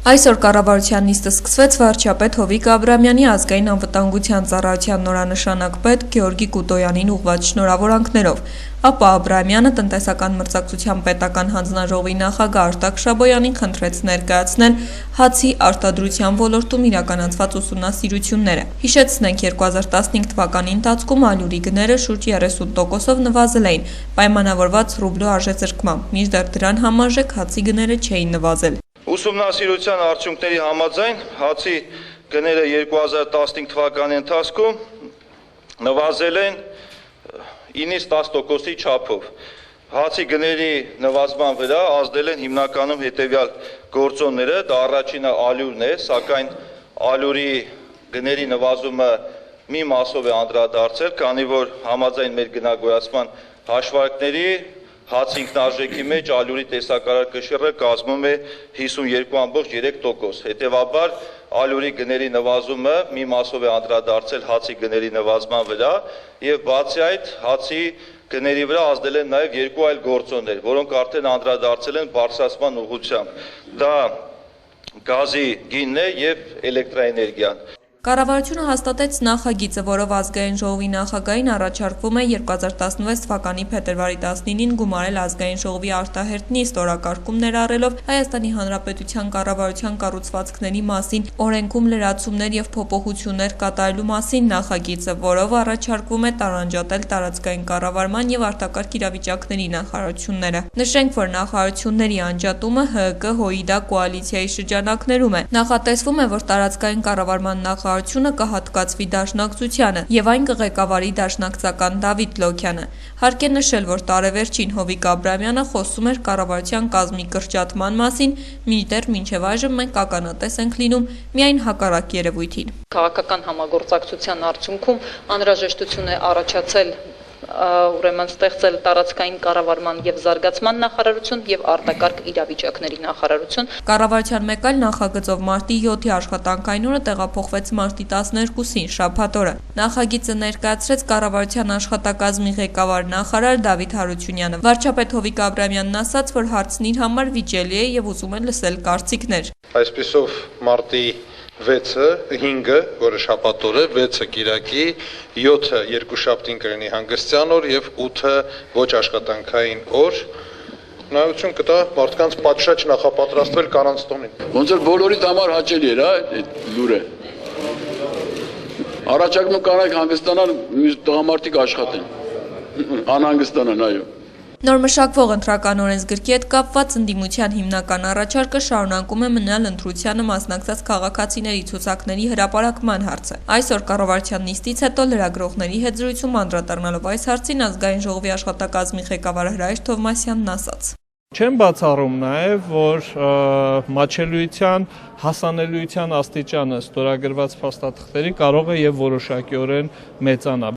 Այսօր կառավարության նիստը սկսվեց վարչապետ Հովիկ Աբրամյանի ազգային անվտանգության ծառայության նորանշանակ պետ Գեորգի Կուտոյանին ուղղված շնորհավորանքներով, ապա Աբրամյանը տնտեսական մրցակցության պետական հանձնաժողովի նախագահ Արտակ Շաբոյանին խնդրեց ներկայացնել հացի արտադրության ոլորտում իրականացված ուսումնասիրությունները։ Հիշեցնենք, 2015 թվականի ընթացքում ալյուրի գները շուրջ 30%-ով նվազել էին պայմանավորված ռուբլու արժեզրկմամբ, մինչդեռ դրան համարժեք հացի գները չէին նվազել։ Ուսումնասիրության արդյունքների համաձայն հացի գները 2015 թվականի ընթացքում նվազել են 9-ից 10%-ի չափով։ Հացի գների նվազման վրա ազդել են հիմնականում հետևյալ գործոնները, դա առաջինը ալյուրն է, սակայն ալյուրի գների նվազումը մի մասով է անդրադարձել, քանի որ համաձայն մեր գնագոյացման հաշվարկների հացի ինքնարժեքի մեջ ալյուրի տեսակարար կշիռը կազմում է 52.3%, հետևաբար ալյուրի գների նվազումը մի մասով է անդրադարձել հացի գների նվազման վրա եւ բացի այդ հացի գների վրա ազդել են նաեւ երկու այլ գործոններ, որոնք արդեն անդրադարձել են բարձրացման ուղղությամբ, դա գազի գինն է եւ էլեկտրաէներգիան։ Կառավարությունը հաստատեց նախագիծը, որով ազգային ժողովի նախագահին առաջարկվում է 2016 թվականի փետրվարի 19-ին գումարել ազգային ժողովի արտահերթ նիստ օրակարգում ներառելով Հայաստանի Հանրապետության կառավարության կառուցվածքների մասին օրենքում լրացումներ եւ փոփոխություններ կատարելու մասին նախագիծը, որով առաջարկվում է տարանջատել տարածքային կառավարման եւ արտակարգ իրավիճակների նախարարությունները։ Նշենք, որ նախարարությունների անջատումը ՀԿ ՀՅԴ կոալիցիայի շրջանակներում է։ Նախատեսվում է, որ տարածքային կառավարման նախարարությունը կհատկացվի Դաշնակցությանը եւ այն կղեկավարի դաշնակցական Դավիթ Լոքյանը։ Հարկ է նշել, որ տարեվերջին Հովիկ Աբրամյանը խոսում էր կառավարության կազմի կրճատման մասին, մինչդեռ մինչև այժմ մենք ականատես ենք լինում միայն հակառակ երևույթին։ Քաղաքական համագործակցության արդյունքում անհրաժեշտություն է առաջացել ուրեմն ստեղծել տարածքային կառավարման եւ զարգացման նախարարություն եւ արտակարգ իրավիճակների նախարարություն։ Կառավարության մեկ այլ նախագծով մարտի 7-ի աշխատանքային օրը տեղափոխվեց մարտի 12-ին շաբաթ օրը։ Նախագիծը ներկայացրեց կառավարության աշխատակազմի ղեկավար նախարար Դավիթ Հարությունյանը։ Վարչապետ Հովիկ Աբրամյանն ասաց, որ հարցն իր համար վիճելի է եւ ուզում է լսել կարծիքներ։ Այսպիսով մարտի 5-ը, որը շաբաթ օր է, 6-ը կիրակի, 7-ը երկուշաբթին կլինի հանգստյան օր եւ 8-ը ոչ աշխատանքային օր։ Նայություն կտա մարդկանց պատշաճ նախապատրաստվել կանանց տոնին։ Ոնց որ բոլորիդ համար հաճելի էր, այդ լուրը։ Առաջարկում կանայք հանգստանալ, տղամարդիկ աշխատեն։ Անհանգստանան, այո։ Նոր մշակվող ընտրական օրենսգրքի հետ կապված ընդդիմության հիմնական առաջարկը շարունակում է մնալ ընտրությանը մասնակցած քաղաքացիների ցուցակների հրապարակման հարցը։ Այսօր կառավարության նիստից հետո լրագրողների հետ զրույցում անդրադառնալով այս հարցին ազգային ժողովի աշխատակազմի ղեկավար Հրայր Թովմասյանն ասաց. Չեմ բացառում նաև, որ մատչելիության, հասանելիության աստիճանը ստորագրված փաստաթղթերի կարող է եւ որոշակիորեն մեծանա։